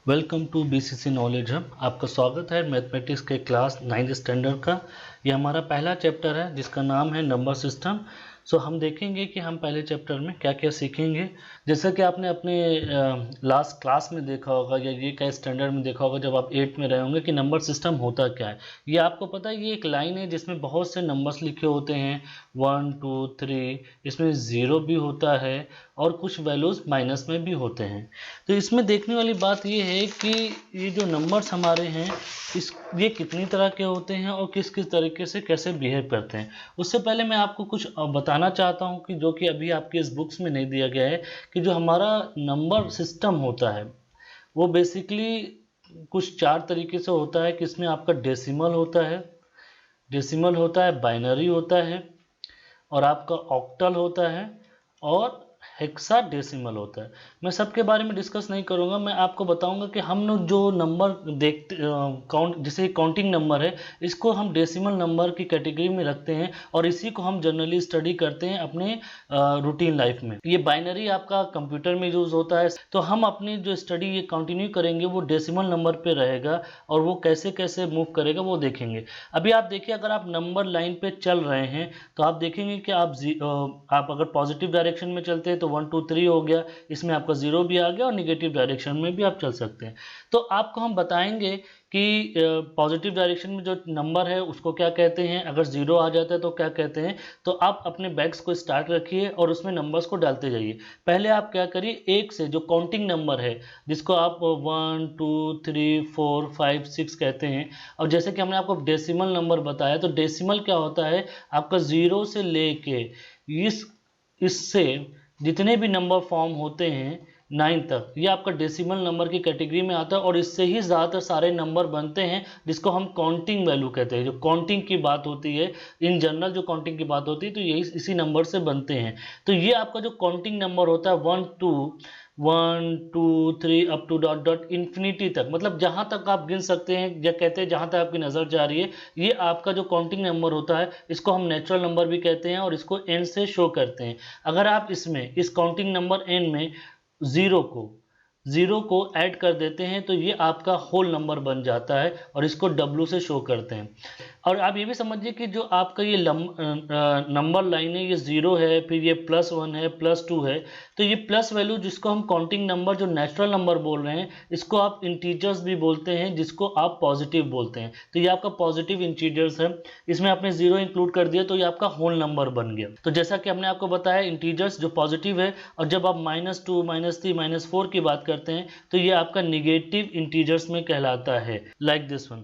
Welcome to BCC knowledge hub. आपका स्वागत है मैथमेटिक्स के क्लास 9th स्टैंडर्ड का। ये हमारा पहला चैप्टर है जिसका नाम है नंबर सिस्टम। सो हम देखेंगे कि हम पहले चैप्टर में क्या क्या सीखेंगे। जैसा कि आपने अपने लास्ट क्लास में देखा होगा या ये क्या स्टैंडर्ड में देखा होगा जब आप 8 में रहे होंगे कि नंबर सिस्टम होता क्या है। ये आपको पता है, ये एक लाइन है जिसमें बहुत से नंबर्स लिखे होते हैं 1 2 3, इसमें 0 भी होता है और कुछ वैल्यूज़ माइनस में भी होते हैं। तो इसमें देखने वाली बात ये है कि ये जो नंबर्स हमारे हैं ये कितनी तरह के होते हैं और किस किस तरीके से कैसे बिहेव करते हैं। उससे पहले मैं आपको कुछ बताना चाहता हूँ कि जो कि अभी आपके इस बुक्स में नहीं दिया गया है कि जो हमारा नंबर सिस्टम होता है वो बेसिकली कुछ 4 तरीके से होता है कि इसमें आपका डेसिमल होता है, बाइनरी होता है और आपका ऑक्टल होता है और हेक्साडेसिमल होता है। मैं सबके बारे में डिस्कस नहीं करूंगा, मैं आपको बताऊंगा कि हम लोग जो नंबर देखते काउंट जैसे काउंटिंग नंबर है इसको हम डेसिमल नंबर की कैटेगरी में रखते हैं और इसी को हम जनरली स्टडी करते हैं अपने रूटीन लाइफ में। ये बाइनरी आपका कंप्यूटर में यूज होता है, तो हम अपनी जो स्टडी ये कंटिन्यू करेंगे वो डेसिमल नंबर पे रहेगा और वो कैसे कैसे मूव करेगा वो देखेंगे। अभी आप देखिए, अगर आप नंबर लाइन पे चल रहे हैं तो आप देखेंगे कि आप अगर पॉजिटिव डायरेक्शन में चलते हैं तो 1 2 3 हो गया, इसमें आपका 0 भी आ गया और निगेटिव डायरेक्शन में भी आप चल सकते हैं। तो आपको हम बताएंगे कि पॉजिटिव डायरेक्शन में जो नंबर है उसको क्या कहते हैं, अगर 0 आ जाता है तो क्या कहते हैं। तो आप अपने बैग्स को स्टार्ट रखिए और उसमें नंबर्स को डालते जाइए। पहले आप क्या करिए, एक से जो काउंटिंग नंबर है जिसको आप 1 2 3 4 5 6 कहते हैं, और जैसे कि हमने आपको डेसिमल नंबर बताया तो डेसिमल क्या होता है, आपका 0 से लेके इससे जितने भी नंबर फॉर्म होते हैं 9 तक, ये आपका डेसिमल नंबर की कैटेगरी में आता है और इससे ही ज़्यादातर सारे नंबर बनते हैं जिसको हम काउंटिंग वैल्यू कहते हैं। जो काउंटिंग की बात होती है, इन जनरल जो काउंटिंग की बात होती है तो यही इसी नंबर से बनते हैं। तो ये आपका जो काउंटिंग नंबर होता है 1 2 3 up to dot dot infinity तक, मतलब जहां तक आप गिन सकते हैं या कहते हैं जहां तक आपकी नज़र जा रही है, ये आपका जो काउंटिंग नंबर होता है इसको हम नेचुरल नंबर भी कहते हैं और इसको एन से शो करते हैं। अगर आप इस काउंटिंग नंबर एन में ज़ीरो को ऐड कर देते हैं तो ये आपका होल नंबर बन जाता है और इसको डब्ल्यू से शो करते हैं। और आप ये भी समझिए कि जो आपका ये नंबर लाइन है ये 0 है, फिर ये +1 है, +2 है, तो ये प्लस वैल्यू जिसको हम काउंटिंग नंबर जो नेचुरल नंबर बोल रहे हैं इसको आप इंटीजर्स भी बोलते हैं, जिसको आप पॉजिटिव बोलते हैं। तो ये आपका पॉजिटिव इंटीजर्स है, इसमें आपने 0 इंक्लूड कर दिया तो ये आपका होल नंबर बन गया। तो जैसा कि हमने आपको बताया इंटीजर्स जो पॉजिटिव है, और जब आप -2 -3 -4 की बात करते हैं तो ये आपका निगेटिव इंटीजर्स में कहलाता है, लाइक दिस वन।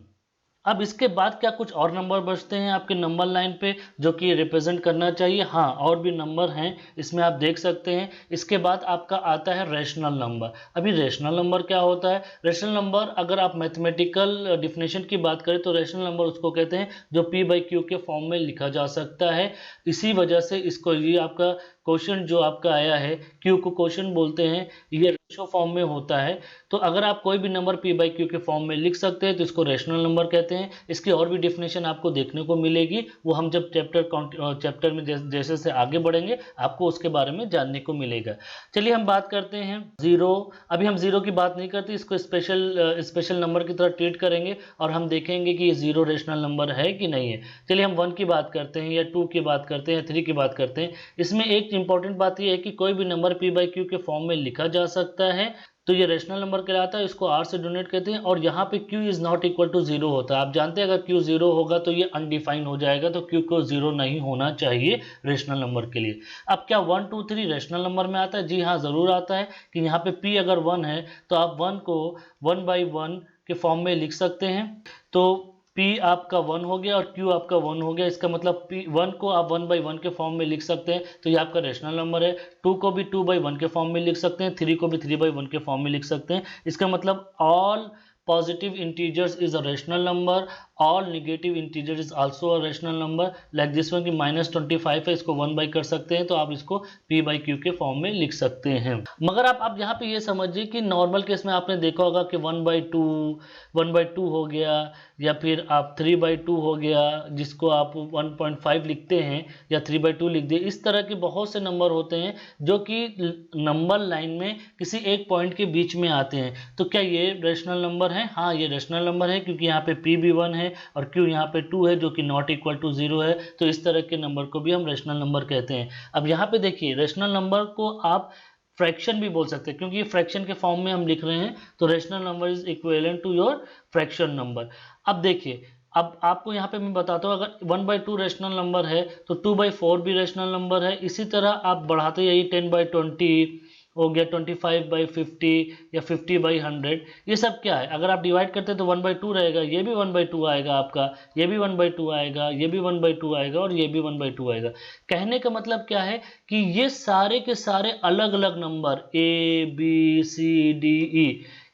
अब इसके बाद क्या कुछ और नंबर बचते हैं आपके नंबर लाइन पे जो कि रिप्रेजेंट करना चाहिए। हाँ, और भी नंबर हैं, इसमें आप देख सकते हैं। इसके बाद आपका आता है रेशनल नंबर। अभी रेशनल नंबर क्या होता है? रेशनल नंबर अगर आप मैथमेटिकल डिफिनेशन की बात करें तो रेशनल नंबर उसको कहते हैं जो p/q के फॉर्म में लिखा जा सकता है। इसी वजह से इसको ये आपका क्वेश्चन जो आपका आया है, क्यू को क्वेश्चन बोलते हैं, ये रेशो फॉर्म में होता है। तो अगर आप कोई भी नंबर p/q के फॉर्म में लिख सकते हैं तो इसको रेशनल नंबर कहते हैं। इसकी और भी डेफिनेशन आपको देखने को मिलेगी, वो हम जब चैप्टर में जैसे जैसे आगे बढ़ेंगे आपको उसके बारे में जानने को मिलेगा। चलिए हम बात करते हैं जीरो। अभी हम जीरो की बात नहीं करते, इसको स्पेशल नंबर की तरह ट्रीट करेंगे और हम देखेंगे कि ये जीरो रेशनल नंबर है कि नहीं है। चलिए हम 1 की बात करते हैं या 2 की बात करते हैं या 3 की बात करते हैं। इसमें एक इंपॉर्टेंट बात यह है कि कोई भी नंबर p/q के फॉर्म में लिखा जा सकता है, तो ये रेशनल नंबर कहलाता है, इसको r से डोनेट कहते हैं। और यहाँ पे q is not equal to 0 होता है। आप जानते हैं अगर q 0 होगा तो ये अनडिफाइंड हो जाएगा, तो q को 0 नहीं होना चाहिए रेशनल नंबर के लिए। अब क्या 1 2 3 रेशनल नंबर में आता है? जी हाँ, ज़रूर आता है कि यहाँ पे p अगर 1 है तो आप 1 को 1/1 के फॉर्म में लिख सकते हैं। तो p आपका 1 हो गया और q आपका 1 हो गया, इसका मतलब p1 को आप 1/1 के फॉर्म में लिख सकते हैं, तो ये आपका रेशनल नंबर है। 2 को भी 2/1 के फॉर्म में लिख सकते हैं, 3 को भी 3/1 के फॉर्म में लिख सकते हैं। इसका मतलब all positive integers is a rational number all negative integer is also a rational number, like this one की -25 है, इसको 1 बाई कर सकते हैं तो आप इसको p बाई क्यू के फॉर्म में लिख सकते हैं। मगर आप यहाँ पे ये समझिए कि नॉर्मल केस में आपने देखा होगा कि 1/2 हो गया, या फिर आप 3/2 हो गया, जिसको आप 1.5 लिखते हैं या 3/2 लिख दिए। इस तरह के बहुत से नंबर होते हैं जो कि नंबर लाइन में किसी एक पॉइंट के बीच में आते हैं। तो क्या ये रैशनल नंबर है? हाँ, ये रैशनल नंबर है, क्योंकि यहाँ पे p भी 1 है और q यहाँ पे 2 है जो कि नॉट इक्वल टू 0 है। तो इस तरह के नंबर को भी हम रैशनल नंबर कहते हैं। अब यहाँ पे देखिए, रैशनल नंबर को आप फ्रैक्शन भी बोल सकते हैं, क्योंकि ये फ्रैक्शन के फॉर्म में हम लिख रहे हैं। तो rational number is equivalent to your fraction number. अब देखिए, अब आपको यहाँ पे मैं बताता हूँ, अगर 1/2 रैशनल नंबर है तो 2/4 भी रैशनल नंबर है। इसी तरह आप बढ़ाते जाइए, 10/20 हो गया, 25/50 या 50/100। ये सब क्या है? अगर आप डिवाइड करते हैं तो 1/2 रहेगा, ये भी 1/2 आएगा आपका, ये भी 1/2 आएगा, ये भी 1/2 आएगा और ये भी 1/2 आएगा। कहने का मतलब क्या है कि ये सारे के सारे अलग अलग नंबर ABCDE,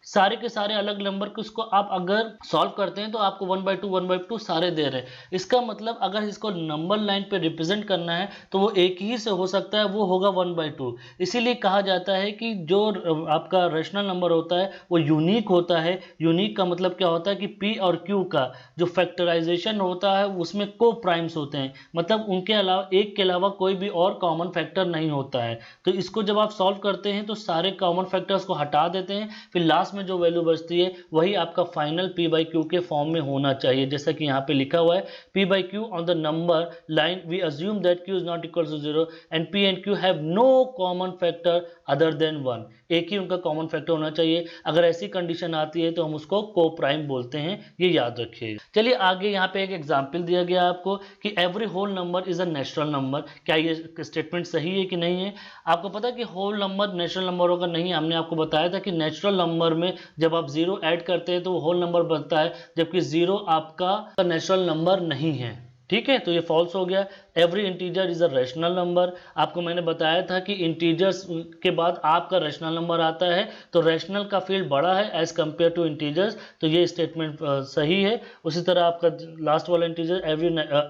सारे के सारे अलग नंबर को इसको आप अगर सॉल्व करते हैं तो आपको 1/2 सारे दे रहे हैं। इसका मतलब अगर इसको नंबर लाइन पे रिप्रेजेंट करना है तो वो एक ही से हो सकता है, वो होगा 1/2। इसीलिए कहा जाता है कि जो आपका रैशनल नंबर होता है वो यूनिक होता है। यूनिक का मतलब क्या होता है कि p और q का जो फैक्टराइजेशन होता है उसमें को प्राइम्स होते हैं, मतलब उनके अलावा, एक के अलावा कोई भी और कॉमन फैक्टर नहीं होता है। तो इसको जब आप सॉल्व करते हैं तो सारे कॉमन फैक्टर्स को हटा देते हैं, फिर लास्ट में जो वैल्यू बचती है वही आपका फाइनल p बाई क्यू के फॉर्म में होना चाहिए। जैसा कि यहाँ पे लिखा हुआ है, p by q on the number line we assume that q is not equal to 0 and p and q have no common factor other than 1। एक ही उनका कॉमन फैक्टर होना चाहिए। अगर ऐसी कंडीशन आती है तो हम उसको को प्राइम बोलते हैं, ये याद रखिए। चलिए आगे, यहाँ पे एक एग्जाम्पल दिया गया आपको कि every whole number is a natural number. क्या ये स्टेटमेंट सही है कि नहीं है? आपको पता है कि होल नंबर नेचुरल नंबर होगा? नहीं, हमने आपको बताया था कि नेचुरल नंबर में जब आप 0 ऐड करते हैं तो वो होल नंबर बनता है, जबकि 0 आपका नेचुरल नंबर नहीं है। ठीक है, तो ये फॉल्स हो गया। Every integer is a rational number. आपको मैंने बताया था कि इंटीजर्स के बाद आपका रैशनल नंबर आता है, तो रैशनल का फील्ड बड़ा है एज कंपेयर टू इंटीजर्स, तो ये स्टेटमेंट सही है। उसी तरह आपका लास्ट वाला integer,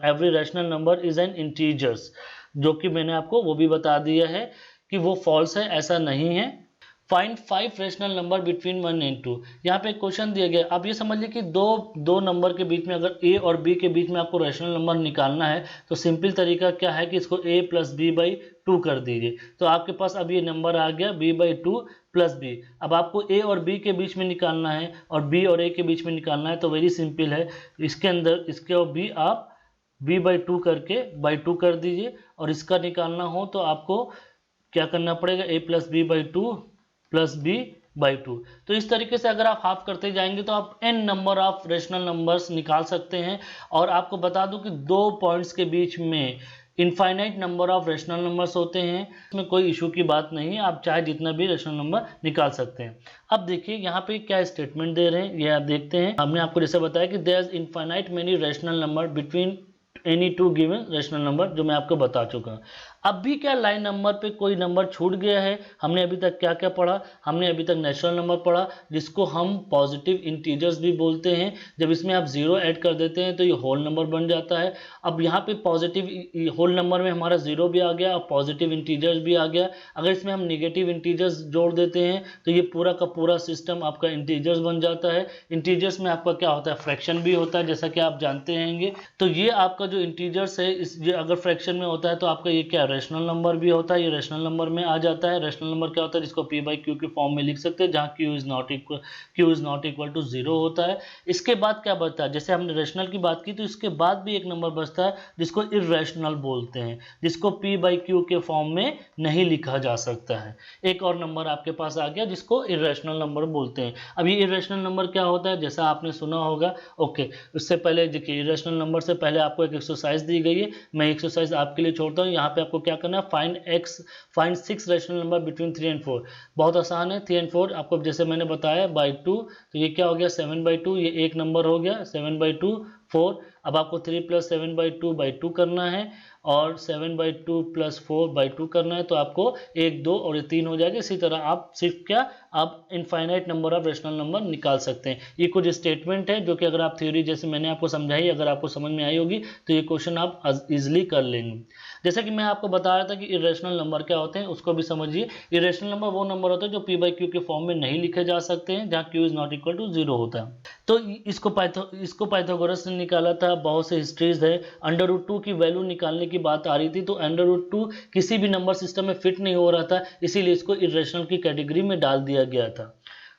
every rational number is an integers, जो कि मैंने आपको वो भी बता दिया है कि वो फॉल्स है, ऐसा नहीं है। Find 5 rational number between 1 and 2। यहाँ पे एक क्वेश्चन दिया गया। आप ये समझ लीजिए कि दो नंबर के बीच में, अगर a और b के बीच में आपको रैशनल नंबर निकालना है तो सिंपल तरीका क्या है कि इसको a प्लस b बाई 2 कर दीजिए। तो आपके पास अब ये नंबर आ गया b बाई 2 प्लस b। अब आपको a और b के बीच में निकालना है और b और a के बीच में निकालना है, तो वेरी सिंपल है। इसके अंदर इसके और b आप b बाई 2 करके बाई 2 कर दीजिए, और इसका निकालना हो तो आपको क्या करना पड़ेगा, a plus b by 2 plus b by 2। तो इस तरीके से अगर आप हाफ करते जाएंगे तो आप n number of rational numbers निकाल सकते हैं। और आपको बता दूं कि दो पॉइंट्स के बीच में infinite number of rational numbers होते हैं, इसमें कोई इशू की बात नहीं है, आप चाहे जितना भी रैशनल नंबर निकाल सकते हैं। अब देखिए यहाँ पे क्या स्टेटमेंट दे रहे हैं, ये आप देखते हैं। हमने आपको जैसे बताया कि there is infinite many rational number between any two given rational number, जो मैं आपको बता चुका हूँ। अब भी क्या लाइन नंबर पे कोई नंबर छूट गया है? हमने अभी तक क्या क्या पढ़ा? हमने अभी तक नेचुरल नंबर पढ़ा, जिसको हम पॉजिटिव इंटीजर्स भी बोलते हैं। जब इसमें आप 0 ऐड कर देते हैं तो ये होल नंबर बन जाता है। अब यहाँ पे पॉजिटिव होल नंबर में हमारा 0 भी आ गया और पॉजिटिव इंटीजर्स भी आ गया। अगर इसमें हम निगेटिव इंटीजर्स जोड़ देते हैं तो ये पूरा का पूरा सिस्टम आपका इंटीजर्स बन जाता है। इंटीजर्स में आपका क्या होता है, फ्रैक्शन भी होता है, जैसा कि आप जानते हैं। तो ये आपका जो इंटीजर्स है, ये अगर फ्रैक्शन में होता है तो आपका ये क्या रैशनल नंबर भी होता है, ये रैशनल नंबर में आ जाता है। रैशनल नंबर क्या होता है, जिसको p बाई क्यू के फॉर्म में लिख सकते हैं, जहाँ q is not equal to 0 होता है। इसके बाद क्या बचता है, जैसे हमने रैशनल की बात की तो इसके बाद भी एक नंबर बचता है जिसको इर्रेशनल बोलते हैं, जिसको p बाई क्यू के फॉर्म में नहीं लिखा जा सकता है। एक और नंबर आपके पास आ गया जिसको इर्रेशनल नंबर बोलते हैं। अब ये इर्रेशनल नंबर क्या होता है, जैसा आपने सुना होगा। ओके, उससे पहले देखिए, इर्रेशनल नंबर से पहले आपको एक एक्सरसाइज दी गई है, मैं एक्सरसाइज आपके लिए छोड़ता हूँ। यहाँ पे आपको क्या करना है, find 6 rational number between 3 and 4। बहुत आसान है। 3 एंड 4 आपको जैसे मैंने बताया बाई 2, तो ये क्या हो गया 7/2, ये एक नंबर हो गया 7/2 4। अब आपको 3+7/2/2 करना है और 7/2 + 4/2 करना है, तो आपको 1, 2 और ये 3 हो जाएगा। इसी तरह आप सिर्फ क्या, आप infinite number of rational number निकाल सकते हैं। ये कुछ स्टेटमेंट है जो कि अगर आप थ्योरी जैसे मैंने आपको समझाई, अगर आपको समझ में आई होगी तो ये क्वेश्चन आप इजिली कर लेंगे। जैसे कि मैं आपको बता रहा था कि इरेशनल नंबर क्या होते हैं, उसको भी समझिए। इरेशनल नंबर वो नंबर होते हैं जो p/q के फॉर्म में नहीं लिखे जा सकते हैं, जहाँ q is not equal to 0 होता है। तो इसको पाइथागोरस ने निकाला था, बहुत से हिस्ट्रीज है। √2 की वैल्यू निकालने की बात आ रही थी, तो √2 किसी भी नंबर सिस्टम में फिट नहीं हो रहा था, इसीलिए इसको इरेशनल की कैटेगरी में डाल दिया गया था।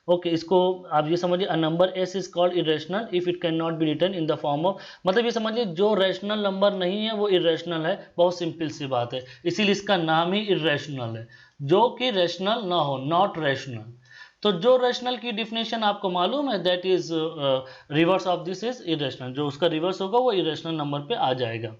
ओके, इसको आप ये समझिए, a number s is called irrational if it can not be written in the form of, मतलब ये समझिए जो रैशनल नंबर नहीं है वो इरेशनल है। बहुत सिंपल सी बात है, इसीलिए इसका नाम ही इरेशनल है, जो कि रैशनल ना हो, नॉट रैशनल। तो जो रैशनल की डिफिनेशन आपको मालूम है, that is reverse of this is irrational. जो उसका रिवर्स होगा वो इरेशनल नंबर पे आ जाएगा।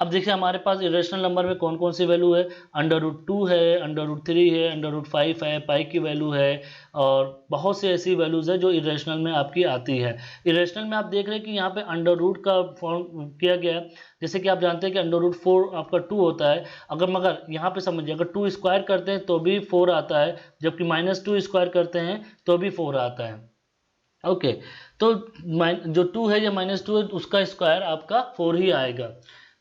अब देखिए हमारे पास इरेशनल नंबर में कौन कौन सी वैल्यू है, √2 है, √3 है, √5 है, पाई की वैल्यू है, और बहुत सी ऐसी वैल्यूज है जो इरेशनल में आपकी आती है। इरेशनल में आप देख रहे हैं कि यहाँ पे अंडर रूट का फॉर्म किया गया है। जैसे कि आप जानते हैं कि √4 आपका 2 होता है, मगर यहाँ पे समझिए, अगर 2 स्क्वायर करते हैं तो भी 4 आता है, जबकि -2 स्क्वायर करते हैं तो भी 4 आता है। ओके, तो जो 2 है या -2 है, उसका स्क्वायर आपका 4 ही आएगा।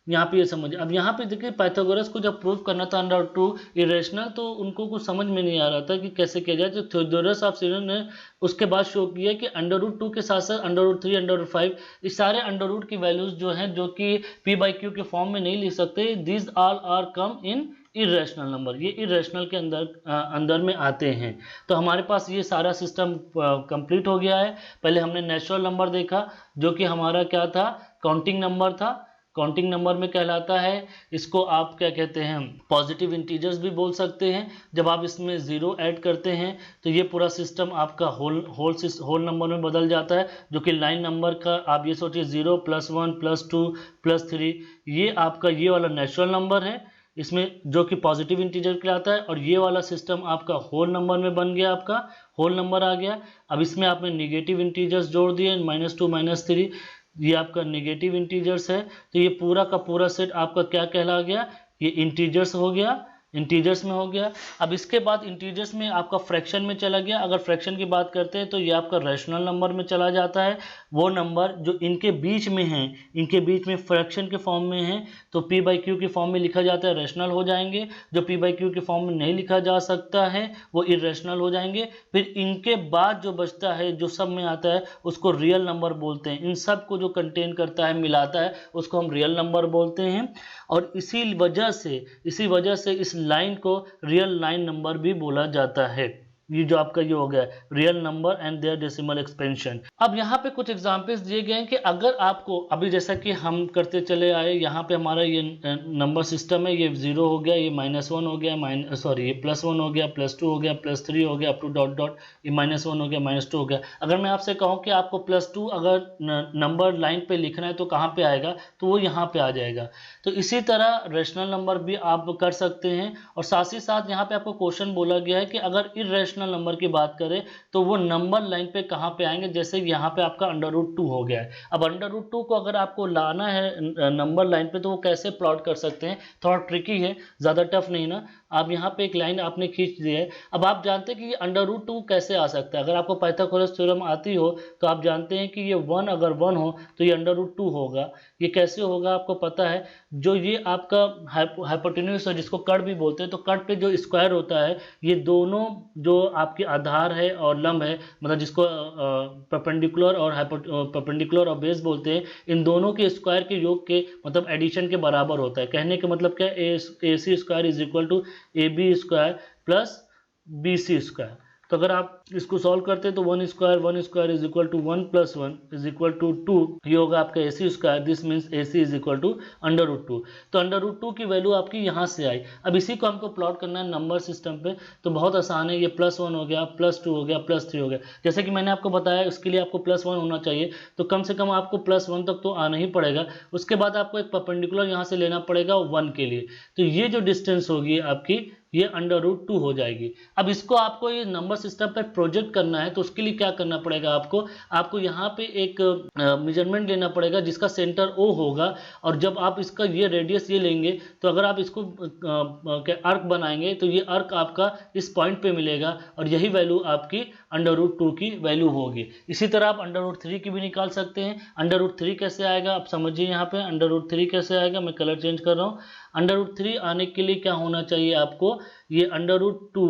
यहाँ पे ये समझिए। अब यहाँ पे देखिए पाइथागोरस को जब प्रूव करना था √2 इरेशनल, तो उनको कुछ समझ में नहीं आ रहा था कि कैसे किया जाए। तो थ्योडोरस ऑफ सिरन ने उसके बाद शो किया कि √2 के साथ साथ √3, √5, इस सारे √रूट की वैल्यूज जो हैं, जो कि p/q के फॉर्म में नहीं लिख सकते, this all are come in irrational number, ये इरेशनल के अंदर में आते हैं। तो हमारे पास ये सारा सिस्टम कंप्लीट हो गया है। पहले हमने नेचुरल नंबर देखा, जो कि हमारा क्या था, काउंटिंग नंबर था। काउंटिंग नंबर में कहलाता है, इसको आप क्या कहते हैं, पॉजिटिव इंटीजर्स भी बोल सकते हैं। जब आप इसमें 0 ऐड करते हैं तो ये पूरा सिस्टम आपका होल नंबर में बदल जाता है, जो कि लाइन नंबर का आप ये सोचिए 0 +1 +2 +3, ये आपका ये वाला नेचुरल नंबर है, इसमें जो कि पॉजिटिव इंटीजर कहलाता है। और ये वाला सिस्टम आपका होल नंबर में बन गया, आपका होल नंबर आ गया। अब इसमें आपने निगेटिव इंटीजर्स जोड़ दिए, -2 -3, ये आपका नेगेटिव इंटीजर्स है। तो ये पूरा का पूरा सेट आपका क्या कहला गया, ये इंटीजर्स हो गया, इंटीजर्स में हो गया। अब इसके बाद इंटीजर्स में आपका फ्रैक्शन में चला गया। अगर फ्रैक्शन की बात करते हैं तो ये आपका रैशनल नंबर में चला जाता है। वो नंबर जो इनके बीच में हैं, इनके बीच में फ्रैक्शन के फॉर्म में हैं, तो p/q के फॉर्म में लिखा जाता है, रैशनल हो जाएंगे। जो p/q के फॉर्म में नहीं लिखा जा सकता है वो इरेशनल हो जाएंगे। फिर इनके बाद जो बचता है, जो सब में आता है, उसको रियल नंबर बोलते हैं। इन सब को जो कंटेन करता है, मिलाता है, उसको हम रियल नंबर बोलते हैं। और इसी वजह से इस लाइन को रियल लाइन नंबर भी बोला जाता है। ये जो आपका ये हो गया real number and their decimal expansion. अब यहाँ पे कुछ एग्जांपल्स दिए गए हैं कि अगर आपको अभी जैसा कि हम करते चले आए, यहाँ पे हमारा ये नंबर सिस्टम है, ये 0 हो गया, ये -1 हो गया, ये +1 हो गया, +2 हो गया, +3 हो गया, अप टू डॉट डॉट, ये -1 हो गया, -2 हो गया। अगर मैं आपसे कहूँ कि आपको +2 अगर नंबर लाइन पे लिखना है तो कहाँ पे आएगा, तो वो यहाँ पे आ जाएगा। तो इसी तरह रेशनल नंबर भी आप कर सकते हैं। और साथ ही साथ यहाँ पे आपको क्वेश्चन बोला गया है कि अगर इरेशनल नंबर की बात करें तो वो नंबर लाइन पे कहाँ पे आएंगे। जैसे यहाँ पे आपका √2 हो गया है। अब √2 को अगर आपको लाना है नंबर लाइन पे, तो वो कैसे प्लॉट कर सकते हैं, थोड़ा ट्रिकी है, ज़्यादा टफ नहीं ना। आप यहाँ पे एक लाइन आपने खींच दी है। अब आप जानते हैं कि ये √2 कैसे आ सकता है। अगर आपको पाइथागोरस थ्योरम आती हो तो आप जानते हैं कि ये 1 अगर 1 हो तो ये √2 होगा। ये कैसे होगा आपको पता है, जो ये आपका हाइपोटेन्यूज है, जिसको कट भी बोलते हैं, तो कट पे जो स्क्वायर होता है, ये दोनों जो आपके आधार है और लंब है, मतलब जिसको परपेंडिकुलर और बेस बोलते हैं, इन दोनों के स्क्वायर के योग के मतलब एडिशन के बराबर होता है। कहने का मतलब क्या है, AC² = AB² + BC²। तो अगर आप इसको सॉल्व करते हैं तो 1² = 1 + 1 = 2, ये होगा आपका AC²। This means AC = √2। तो √2 की वैल्यू आपकी यहाँ से आई। अब इसी को हमको प्लॉट करना है नंबर सिस्टम पे, तो बहुत आसान है। ये +1 हो गया, +2 हो गया, +3 हो गया। जैसे कि मैंने आपको बताया, इसके लिए आपको +1 होना चाहिए, तो कम से कम आपको +1 तक तो आना ही पड़ेगा। उसके बाद आपको एक परपेंडिकुलर यहाँ से लेना पड़ेगा 1 के लिए। तो ये जो डिस्टेंस होगी आपकी, ये √2 हो जाएगी। अब इसको आपको ये नंबर सिस्टम पर प्रोजेक्ट करना है, तो उसके लिए क्या करना पड़ेगा आपको यहाँ पे एक मेजरमेंट लेना पड़ेगा जिसका सेंटर O होगा, और जब आप इसका ये रेडियस ये लेंगे तो अगर आप इसको अर्क बनाएंगे तो ये अर्क आपका इस पॉइंट पे मिलेगा, और यही वैल्यू आपकी √2 की वैल्यू होगी। इसी तरह आप √3 की भी निकाल सकते हैं। √3 कैसे आएगा आप समझिए, यहाँ पे √3 कैसे आएगा, मैं कलर चेंज कर रहा हूँ। √3 आने के लिए क्या होना चाहिए आपको, ये √2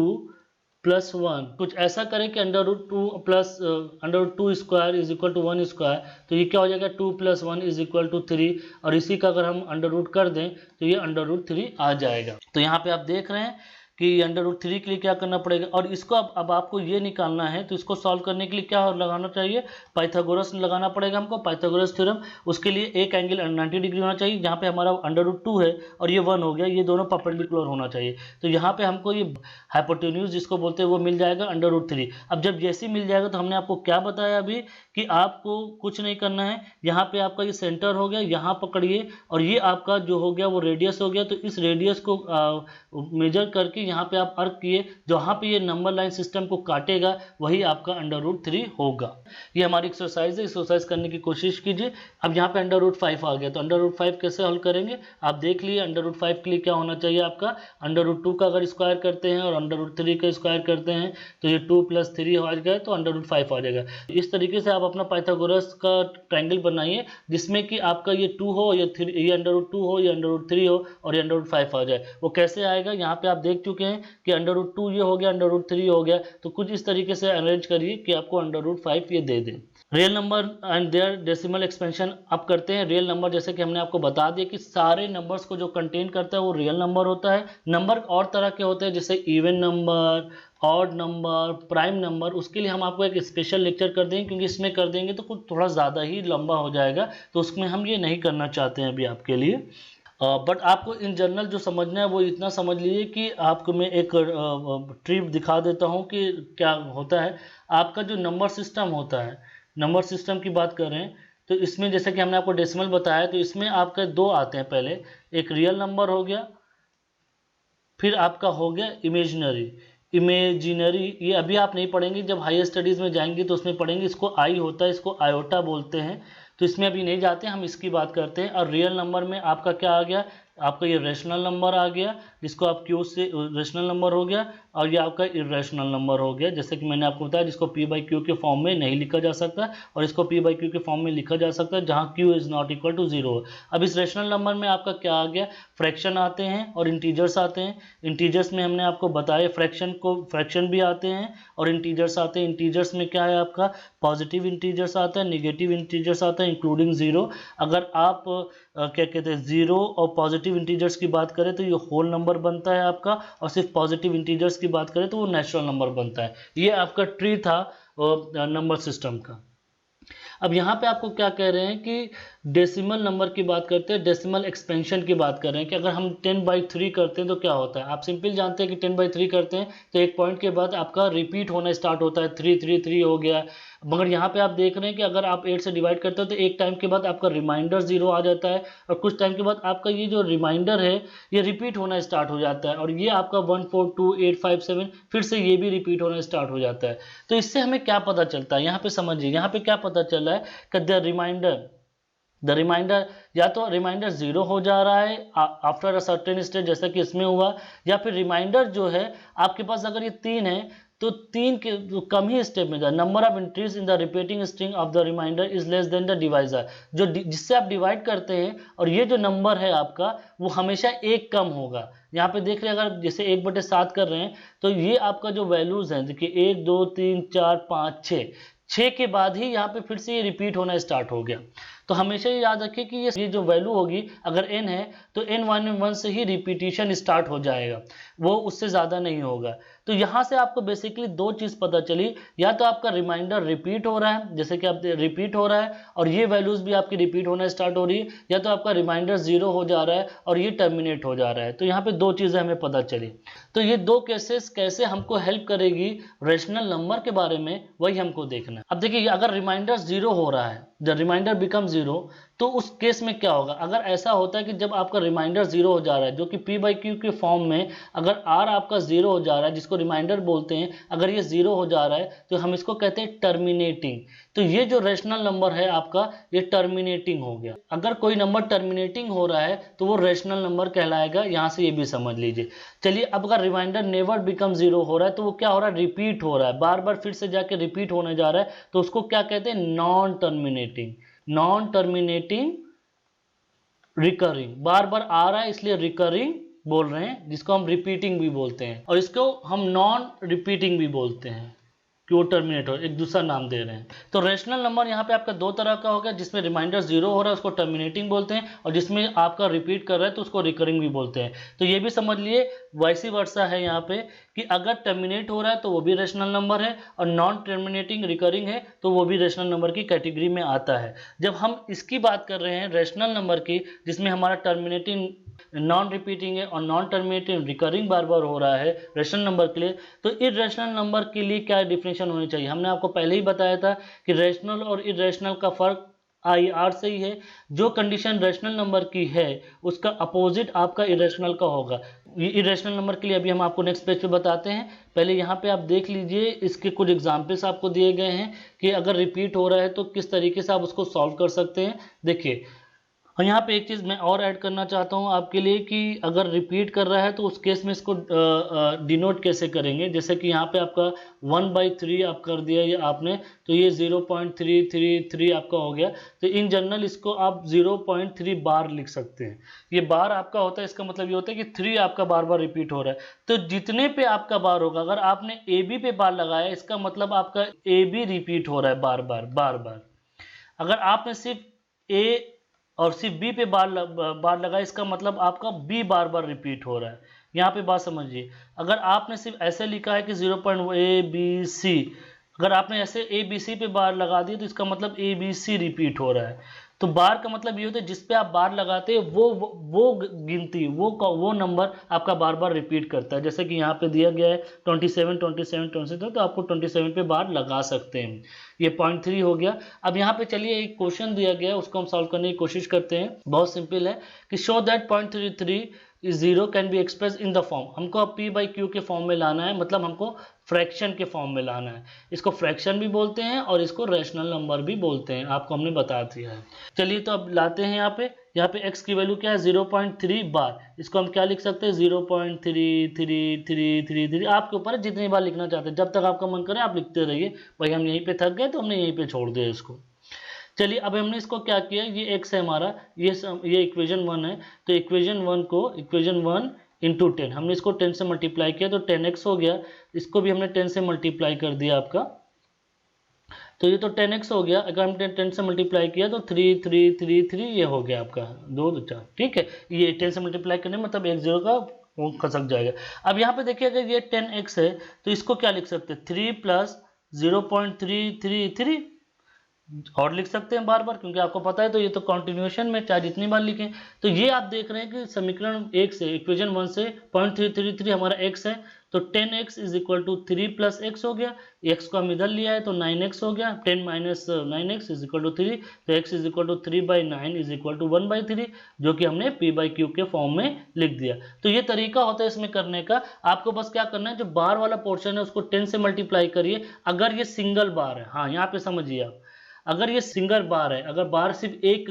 प्लस 1 कुछ ऐसा करें कि √2 plus √2 square is equal to 1 square, तो ये क्या हो जाएगा 2 + 1 इज इक्वल टू 3, और इसी का अगर हम √ कर दें तो ये √3 आ जाएगा। तो यहाँ पे आप देख रहे हैं कि √3 के लिए क्या करना पड़ेगा, और इसको अब आपको ये निकालना है, तो इसको सॉल्व करने के लिए क्या लगाना चाहिए, पाइथागोरस लगाना पड़ेगा हमको, पाइथागोरस थ्योरम। उसके लिए एक एंगल 90 डिग्री होना चाहिए, जहाँ पे हमारा √2 है और ये 1 हो गया, ये दोनों परपेंडिकुलर होना चाहिए। तो यहाँ पे हमको ये हाइपोटेन्यूज जिसको बोलते हैं वो मिल जाएगा √3। अब जब जैसे मिल जाएगा तो हमने आपको क्या बताया अभी कि आपको कुछ नहीं करना है, यहाँ पे आपका ये सेंटर हो गया, यहाँ पकड़िए, और ये आपका जो हो गया वो रेडियस हो गया, तो इस रेडियस को मेजर करके यहाँ पे आप अर्क किए, जहाँ पे ये नंबर लाइन सिस्टम को काटेगा वही आपका √3 होगा। ये हमारी एक्सरसाइज है, एक्सरसाइज करने की कोशिश कीजिए। अब यहाँ पे √5 आ गया, तो √5 कैसे हल करेंगे आप देख लिए। √5 के लिए क्या होना चाहिए आपका, √2 का अगर स्क्वायर करते हैं और √3 का स्क्वायर करते हैं तो ये 2 + 3 आ गया, तो √5 आ जाएगा। इस तरीके से आप अपना पाइथागोरस का ट्रायंगल बनाइए जिसमें कि आपका ये 2 हो, ये √2 हो, ये √3 हो और ये √5 आ जाए। वो कैसे आएगा, यहाँ पे आप देख चुके हैं कि √2 ये हो गया, √3 हो गया, तो कुछ इस तरीके से अरेंज करिए कि आपको √5 ये दे दें। Real number and their decimal expansion अब करते हैं। रियल नंबर जैसे कि हमने आपको बता दिया कि सारे नंबर्स को जो कंटेन करता है वो रियल नंबर होता है। नंबर और तरह के होते हैं जैसे even number, odd number, prime number, उसके लिए हम आपको एक स्पेशल लेक्चर कर देंगे, क्योंकि इसमें कर देंगे तो कुछ थोड़ा ज़्यादा ही लंबा हो जाएगा, तो उसमें हम ये नहीं करना चाहते हैं अभी आपके लिए। बट आपको इन जनरल जो समझना है वो इतना समझ लीजिए कि आपको मैं एक ट्रिप दिखा देता हूँ कि क्या होता है। आपका जो नंबर सिस्टम होता है, नंबर सिस्टम की बात करें तो इसमें जैसे कि हमने आपको डेसिमल बताया, तो इसमें आपके दो आते हैं, पहले एक रियल नंबर हो गया, फिर आपका हो गया इमेजिनरी। ये अभी आप नहीं पढ़ेंगे, जब हायर स्टडीज़ में जाएंगे तो उसमें पढ़ेंगे। इसको आई होता है, इसको आयोटा बोलते हैं, तो इसमें अभी नहीं जाते, हम इसकी बात करते हैं। और रियल नंबर में आपका क्या आ गया, आपका ये रेशनल नंबर आ गया, जिसको आप क्यू से रेशनल नंबर हो गया, और ये आपका इरेशनल नंबर हो गया, जैसे कि मैंने आपको बताया, जिसको p/q के फॉर्म में नहीं लिखा जा सकता और इसको p/q के फॉर्म में लिखा जा सकता है जहां q is not equal to 0। अब इस रेशनल नंबर में आपका क्या आ गया, फ्रैक्शन आते हैं और इंटीजर्स आते हैं। इंटीजर्स में हमने आपको बताया फ्रैक्शन भी आते हैं और इंटीजर्स आते हैं। इंटीजर्स में क्या है आपका, पॉजिटिव इंटीजर्स आता है, नेगेटिव इंटीजर्स आता है, इंक्लूडिंग 0। अगर आप क्या कहते हैं 0 और पॉजिटिव इंटीजर्स की बात करें तो ये होल नंबर बनता है आपका, और सिर्फ पॉजिटिव इंटीजर्स की बात करें तो वो नेचुरल नंबर बनता है। ये आपका ट्री था नंबर सिस्टम का। अब यहाँ पे आपको क्या कह रहे हैं कि डेसिमल नंबर की बात करते हैं, डेसिमल एक्सपेंशन की बात कर रहे हैं कि अगर हम 10/3 करते हैं तो क्या होता है। आप सिंपल जानते हैं कि 10/3 करते हैं तो एक पॉइंट के बाद आपका रिपीट होना स्टार्ट होता है, 3 3 3 हो गया। मगर यहाँ पे आप देख रहे हैं कि अगर आप 8 से डिवाइड करते हो तो एक टाइम के बाद आपका रिमाइंडर 0 आ जाता है, और कुछ टाइम के बाद आपका ये जो रिमाइंडर है ये रिपीट होना स्टार्ट हो जाता है, और ये आपका 1 4 2 8 5 7 फिर से ये भी रिपीट होना स्टार्ट हो जाता है। तो इससे हमें क्या पता चलता है, यहाँ पे समझिए, यहाँ पे क्या पता चल रहा है कि द रिमाइंडर या तो रिमाइंडर 0 हो जा रहा है आफ्टर अ सर्टेन स्टेज, जैसा कि इसमें हुआ, या फिर रिमाइंडर जो है आपके पास अगर ये 3 है तो 3 के कम ही स्टेप में जाए। Number of entries in the repeating string of the remainder is less than the divisor, जो जिससे आप डिवाइड करते हैं, और ये जो नंबर है आपका वो हमेशा एक कम होगा। यहाँ पे देख रहे हैं, अगर जैसे 1/7 कर रहे हैं तो ये आपका जो वैल्यूज हैं, देखिए 1 2 3 4 5 6 के बाद ही यहाँ पे फिर से ये रिपीट होना स्टार्ट हो गया। तो हमेशा ये याद रखिए कि ये जो वैल्यू होगी अगर n है तो n1 से ही रिपीटिशन स्टार्ट हो जाएगा, वो उससे ज़्यादा नहीं होगा। तो यहाँ से आपको बेसिकली दो चीज़ पता चली, या तो आपका रिमाइंडर रिपीट हो रहा है, जैसे कि आप रिपीट हो रहा है और ये वैल्यूज़ भी आपकी रिपीट होना स्टार्ट हो रही है, या तो आपका रिमाइंडर 0 हो जा रहा है और ये टर्मिनेट हो जा रहा है। तो यहाँ पे दो चीज़ें हमें पता चली। तो ये दो केसेस कैसे हमको हेल्प करेगी रेशनल नंबर के बारे में, वही हमको देखना है। अब देखिए, अगर रिमाइंडर 0 हो रहा है, द रिमाइंडर बिकम 0, जीरो, तो उस केस में क्या होगा? अगर ऐसा होता है कि जब आपका रिमाइंडर जीरो हो जा रहा है, जो कि पी बाई क्यू के फॉर्म में अगर आर आपका जीरो हो जा रहा है, जिसको रिमाइंडर बोलते हैं, अगर ये जीरो हो जा रहा है तो हम इसको कहते हैं टर्मिनेटिंग। तो ये जो रेशनल नंबर है आपका, ये टर्मिनेटिंग हो गया। अगर कोई नंबर टर्मिनेटिंग हो रहा है तो वो रेशनल नंबर कहलाएगा, यहां से ये भी समझ लीजिए। चलिए, अब अगर रिमाइंडर नेवर बिकम जीरो हो रहा है तो वो क्या हो रहा है? रिपीट हो रहा है, बार बार फिर से जाके रिपीट होने जा रहा है, तो उसको क्या कहते हैं? Non terminating. Non terminating recurring, बार बार आ रहा है इसलिए रिकरिंग बोल रहे हैं, जिसको हम रिपीटिंग भी बोलते हैं, और इसको हम नॉन रिपीटिंग भी बोलते हैं कि वो टर्मिनेटर, एक दूसरा नाम दे रहे हैं। तो रेशनल नंबर यहाँ पे आपका दो तरह का हो गया, जिसमें रिमाइंडर जीरो हो रहा है उसको टर्मिनेटिंग बोलते हैं, और जिसमें आपका रिपीट कर रहा है तो उसको रिकरिंग भी बोलते हैं। तो ये भी समझ लिए, वैसी वर्षा है यहाँ पे कि अगर टर्मिनेट हो रहा है तो वो भी रेशनल नंबर है, और नॉन टर्मिनेटिंग रिकरिंग है तो वो भी रेशनल नंबर की कैटेगरी में आता है। जब हम इसकी बात कर रहे हैं रेशनल नंबर की, जिसमें हमारा टर्मिनेटिंग नॉन रिपीटिंग है और नॉन टर्मिनेटिंग रिकरिंग बार बार हो रहा है रेशनल नंबर के लिए, तो इरेशनल नंबर के लिए क्या डिफिनेशन होनी चाहिए? हमने आपको पहले ही बताया था कि रेशनल और इरेशनल का फर्क IR से ही है। जो कंडीशन रेशनल नंबर की है उसका अपोजिट आपका इरेशनल का होगा। ये इरेशनल नंबर के लिए अभी हम आपको नेक्स्ट पेज पे बताते हैं। पहले यहाँ पे आप देख लीजिए, इसके कुछ एग्जाम्पल्स आपको दिए गए हैं कि अगर रिपीट हो रहा है तो किस तरीके से आप उसको सॉल्व कर सकते हैं। देखिए, और यहाँ पे एक चीज़ मैं और ऐड करना चाहता हूँ आपके लिए कि अगर रिपीट कर रहा है तो उस केस में इसको डिनोट कैसे करेंगे। जैसे कि यहाँ पे आपका 1/3 आप कर दिया ये आपने, तो ये 0.333 आपका हो गया। तो इन जनरल इसको आप 0.3 बार लिख सकते हैं। ये बार आपका होता है, इसका मतलब ये होता है कि 3 आपका बार बार रिपीट हो रहा है। तो जितने पे आपका बार होगा, अगर आपने AB पे बार लगाया, इसका मतलब आपका AB रिपीट हो रहा है बार बार बार बार। अगर आपने सिर्फ A और सिर्फ बी पे बार लगा, इसका मतलब आपका बी बार बार रिपीट हो रहा है। यहाँ पे बात समझिए, अगर आपने सिर्फ ऐसे लिखा है कि 0.ABC, अगर आपने ऐसे ABC पे बार लगा दिया तो इसका मतलब ABC रिपीट हो रहा है। तो बार का मतलब ये होता है जिस पे आप बार लगाते हैं वो गिनती, वो नंबर आपका बार बार रिपीट करता है। जैसे कि यहाँ पे दिया गया है 27 27 27, तो आपको 27 पे बार लगा सकते हैं। ये 0.3 हो गया। अब यहाँ पे चलिए एक क्वेश्चन दिया गया है, उसको हम सॉल्व करने की कोशिश करते हैं। बहुत सिंपल है कि show that 0.33 is zero can be express in the form. हमको अब P बाई क्यू के फॉर्म में लाना है, मतलब हमको फ्रैक्शन के फॉर्म में लाना है। इसको फ्रैक्शन भी बोलते हैं और इसको रेशनल नंबर भी बोलते हैं, आपको हमने बता दिया है। चलिए तो अब लाते हैं यहाँ पे x की वैल्यू क्या है? 0.3 बार। इसको हम क्या लिख सकते हैं? 0.3333, आपके ऊपर है जितनी बार लिखना चाहते हैं, जब तक आपका मन करे आप लिखते रहिए। भाई हम यहीं पे थक गए तो हमने यहीं पे छोड़ दिया इसको। चलिए अब हमने इसको क्या किया, ये x है हमारा, ये इक्वेशन 1 है, तो इक्वेशन 1 इंटू 10, हमने इसको 10 से मल्टीप्लाई किया तो 10x हो गया। इसको भी हमने 10 से मल्टीप्लाई कर दिया आपका, तो ये तो 10x हो गया। अगर हमने 10 से मल्टीप्लाई किया तो 3 3 3 3 ये हो गया आपका 2 2 4, ठीक है। ये 10 से मल्टीप्लाई करने मतलब एक जीरो का वो खसक जाएगा। अब यहाँ पे देखिए, अगर ये 10x है तो इसको क्या लिख सकते हैं? 3 प्लस 0.333 और लिख सकते हैं बार बार, क्योंकि आपको पता है। तो ये तो कंटिन्यूएशन में चाहे जितनी बार लिखें। तो ये आप देख रहे हैं कि समीकरण 1 से, इक्वेशन 1 से 0.333 हमारा x है, तो 10x is equal to 3 plus x हो गया। x को हम इधर लिया है तो 9x हो गया। 10 minus 9x is equal to 3, तो x is equal to 3/9 is equal to 1/3, जो कि हमने p बाई क्यू के फॉर्म में लिख दिया। तो ये तरीका होता है इसमें करने का। आपको बस क्या करना है, जो बार वाला पोर्शन है उसको 10 से मल्टीप्लाई करिए। अगर ये सिंगल बार है, हाँ यहाँ पे समझिए आप, अगर ये सिंगल बार है, अगर बार सिर्फ एक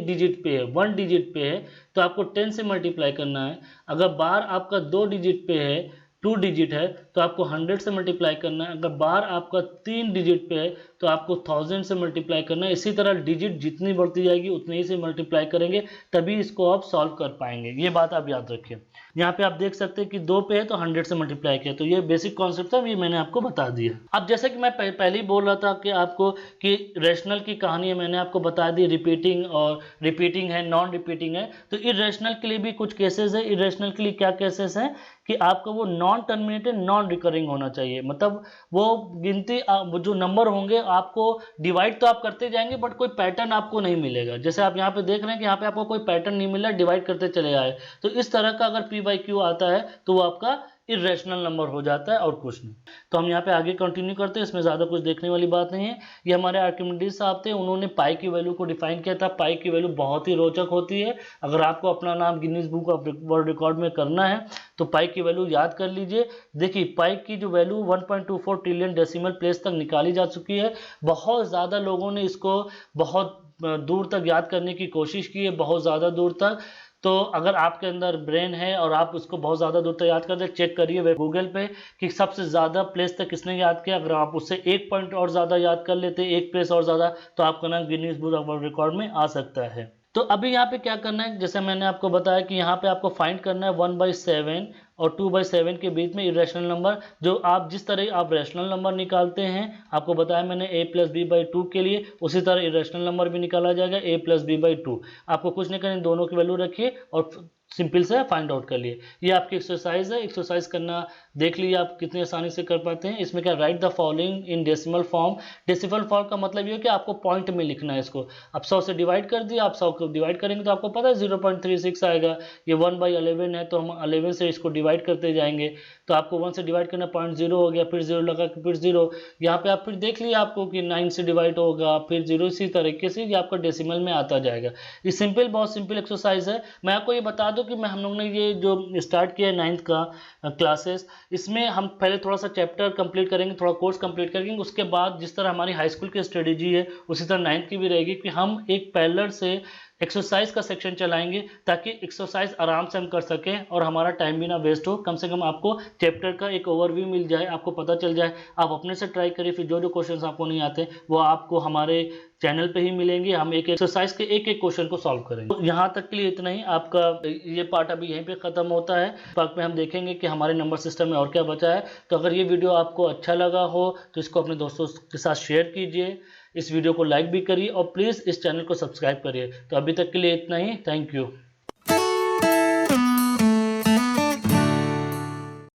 डिजिट पे है, 1 डिजिट पे है, तो आपको 10 से मल्टीप्लाई करना है। अगर बार आपका 2 डिजिट पे है, 2 डिजिट है, तो आपको 100 से मल्टीप्लाई करना है। अगर बार आपका 3 डिजिट पे है तो आपको 1000 से मल्टीप्लाई करना है। इसी तरह डिजिट जितनी बढ़ती जाएगी उतने ही से मल्टीप्लाई करेंगे, तभी इसको आप सॉल्व कर पाएंगे। ये बात आप याद रखिए। यहाँ पे आप देख सकते हैं कि 2 पे है तो 100 से मल्टीप्लाई किया, तो ये बेसिक कॉन्सेप्ट था, ये मैंने आपको बता दिया। अब जैसे कि मैं पहले ही बोल रहा था कि आपको कि रेशनल की कहानी है, मैंने आपको बता दी, रिपीटिंग है, नॉन रिपीटिंग है। तो इरेशनल के लिए भी कुछ केसेस है। इरेशनल के लिए क्या केसेस हैं कि आपका वो नॉन टर्मिनेटेड नॉन रिकरिंग होना चाहिए। मतलब वो गिनती वो जो नंबर होंगे आपको डिवाइड तो आप करते जाएंगे, बट कोई पैटर्न आपको नहीं मिलेगा। जैसे आप यहाँ पे देख रहे हैं कि यहाँ पे आपको कोई पैटर्न नहीं मिला, डिवाइड करते चले आए। तो इस तरह का अगर P बाई क्यू आता है तो वो आपका इरेशनल नंबर हो जाता है और कुछ नहीं। तो हम यहाँ पे आगे कंटिन्यू करते हैं, इसमें ज़्यादा कुछ देखने वाली बात नहीं है। ये हमारे आर्किमिडीज साहब थे, उन्होंने पाई की वैल्यू को डिफाइन किया था। पाई की वैल्यू बहुत ही रोचक होती है। अगर आपको अपना नाम Guinness book of world record में करना है तो पाई की वैल्यू याद कर लीजिए। देखिए पाई की जो वैल्यू 1.24 ट्रिलियन डेसिमल प्लेस तक निकाली जा चुकी है। बहुत ज़्यादा लोगों ने इसको बहुत दूर तक याद करने की कोशिश की है, बहुत ज़्यादा दूर तक। तो अगर आपके अंदर ब्रेन है और आप उसको बहुत ज़्यादा दूर तक याद करते, चेक करिए गूगल पे कि सबसे ज़्यादा प्लेस तक किसने याद किया। अगर आप उससे एक पॉइंट और ज़्यादा याद कर लेते, एक प्लेस और ज़्यादा, तो आपका नाम Guinness book of world record में आ सकता है। तो अभी यहाँ पे क्या करना है, जैसे मैंने आपको बताया कि यहाँ पे आपको फाइंड करना है 1/7 और 2/7 के बीच में इरेशनल नंबर। जो आप जिस तरह आप रैशनल नंबर निकालते हैं, आपको बताया मैंने a+b/2 के लिए, उसी तरह इरेशनल नंबर भी निकाला जाएगा a+b/2। आपको कुछ नहीं करना, दोनों की वैल्यू रखिए और सिंपल से फाइंड आउट कर लिए। ये आपकी एक्सरसाइज है, एक्सरसाइज करना देख लीजिए आप कितनी आसानी से कर पाते हैं। इसमें क्या, right the following in decimal form. Decimal form का मतलब ये है कि आपको पॉइंट में लिखना है इसको। अब 100 से डिवाइड कर दिया, आप 100 को डिवाइड करेंगे तो आपको पता है 0.36 आएगा। ये 1/11 है, तो हम 11 से इसको डिवाइड करते जाएंगे। तो आपको 1 से डिवाइड करना, 0.0 हो गया, फिर 0 लगा, फिर 0। यहाँ पे आप फिर देख लीजिए आपको कि 9 से डिवाइड होगा, फिर 0। इसी तरीके से ये आपका डेसिमल में आता जाएगा। ये सिंपल, बहुत सिंपल एक्सरसाइज है। मैं आपको ये बता दूं कि हम लोग ने ये जो स्टार्ट किया है 9th का क्लासेस, इसमें हम पहले थोड़ा सा चैप्टर कंप्लीट करेंगे, थोड़ा कोर्स कंप्लीट करेंगे। उसके बाद जिस तरह हमारी हाई स्कूल की स्ट्रेटेजी है, उसी तरह 9th की भी रहेगी कि हम एक पैरेलल से एक्सरसाइज का सेक्शन चलाएंगे, ताकि एक्सरसाइज आराम से हम कर सकें और हमारा टाइम भी ना वेस्ट हो। कम से कम आपको चैप्टर का एक ओवरव्यू मिल जाए, आपको पता चल जाए। आप अपने से ट्राई करिए, फिर जो जो क्वेश्चंस आपको नहीं आते वो आपको हमारे चैनल पे ही मिलेंगे। हम एक एक्सरसाइज के एक एक क्वेश्चन को सॉल्व करेंगे। तो यहाँ तक के लिए इतना ही। आपका ये पार्ट अभी यहीं पे खत्म होता है। पार्ट में हम देखेंगे कि हमारे नंबर सिस्टम में और क्या बचा है। तो अगर ये वीडियो आपको अच्छा लगा हो तो इसको अपने दोस्तों के साथ शेयर कीजिए, इस वीडियो को लाइक भी करिए और प्लीज़ इस चैनल को सब्सक्राइब करिए। तो अभी तक के लिए इतना ही। Thank you.